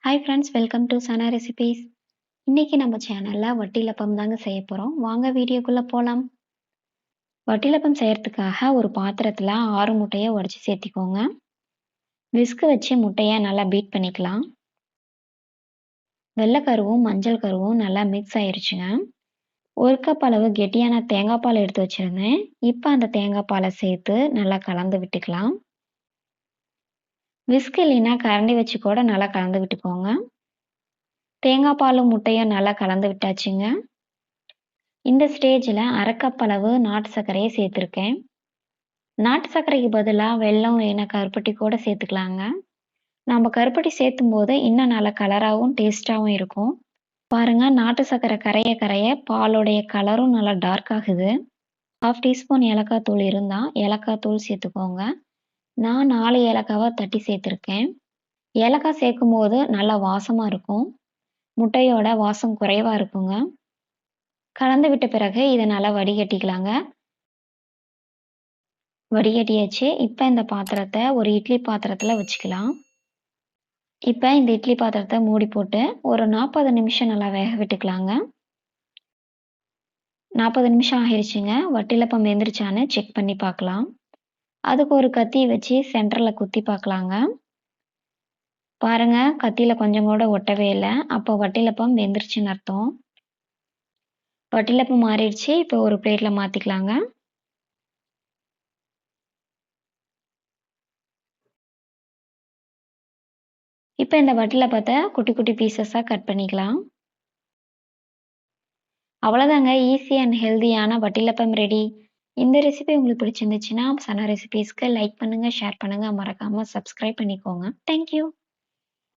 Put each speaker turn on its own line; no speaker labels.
Hi friends, welcome to Sana recipes. இன்னைக்கு நம்ம சேனல்ல வட்டிலப்பம் தாங்க செய்ய போறோம். வாங்க வீடியோக்குள்ள போலாம். வட்டிலப்பம் செய்யறதுக்காக ஒரு பாத்திரத்துல 6 முட்டையை உடைச்சு சேர்த்திக்கோங்க. விஸ்க் வச்சு முட்டையை நல்லா பீட் பண்ணிக்கலாம். வெள்ளைக்கருவும் மஞ்சள் கருவும் நல்லா மிக்ஸ் ஆயிருச்சுங்க. 1 கப் அளவு கெட்டியான தேங்காய் பால் எடுத்து வச்சிருந்தேன். இப்போ அந்த தேங்காய் பாலை சேர்த்து நல்லா கலந்து விட்டுக்கலாம். விஸ்க் இல்லைன்னா கரண்டி வச்சு கூட நல்லா கலந்து விட்டுக்கோங்க. தேங்காய் பாலும் முட்டையும் நல்லா கலந்து விட்டாச்சுங்க. இந்த ஸ்டேஜில் 1/2 கப் அளவு நாட்டு சர்க்கரையை சேர்த்துருக்கேன். நாட்டு சர்க்கரைக்கு பதிலாக வெல்லம் இல்லைன்னா கருப்பட்டி கூட சேர்த்துக்கலாங்க. நம்ம கருப்பட்டி சேர்த்தும் போது இன்னும் நல்லா கலராகவும் டேஸ்டாகவும் இருக்கும். பாருங்க, நாட்டு சர்க்கரை கரைய கரைய பாலோடைய கலரும் நல்லா டார்க் ஆகுது. 1/2 டீஸ்பூன் ஏலக்காய் தூள் இருந்தால் ஏலக்காய் தூள் சேர்த்துக்கோங்க. நான் 4 ஏலக்காவை தட்டி சேர்த்துருக்கேன். ஏலக்காய் சேர்க்கும் போது நல்லா வாசமாக இருக்கும். முட்டையோட வாசம் குறைவாக இருக்குங்க. கலந்து விட்ட பிறகு இதை நல்லா வடிகட்டிக்கலாங்க. வடிகட்டியாச்சு. இப்போ இந்த பாத்திரத்தை ஒரு இட்லி பாத்திரத்தில் வச்சுக்கலாம். இப்போ இந்த இட்லி பாத்திரத்தை மூடி போட்டு ஒரு 40 நிமிஷம் நல்லா வேக விட்டுக்கலாங்க. 40 நிமிஷம் ஆகிருச்சுங்க. வட்டிலப்பம் வெந்துருச்சான்னு செக் பண்ணி பார்க்கலாம். அதுக்கு ஒரு கத்தி வச்சு சென்டரில் குத்தி பார்க்கலாங்க. பாருங்க, கத்தியில் கொஞ்சம் கூட ஒட்டவே இல்லை. அப்போ வட்டிலப்பம் வெந்துருச்சுன்னு அர்த்தம். வட்டிலப்பம் மாறிடுச்சு. இப்போ ஒரு பிளேட்டில் மாற்றிக்கலாங்க. இப்போ இந்த வட்டிலப்பத்தை குட்டி குட்டி பீசஸாக கட் பண்ணிக்கலாம். அவ்வளோதாங்க, ஈஸி அண்ட் ஹெல்தியான வட்டிலப்பம் ரெடி. இந்த ரெசிபி உங்களுக்கு பிடிச்சிருந்துச்சுன்னா சனா ரெசிபீஸ்க்கு லைக் பண்ணுங்கள், ஷேர் பண்ணுங்கள், மறக்காமல் சப்ஸ்கிரைப் பண்ணிக்கோங்க. தேங்க்யூ.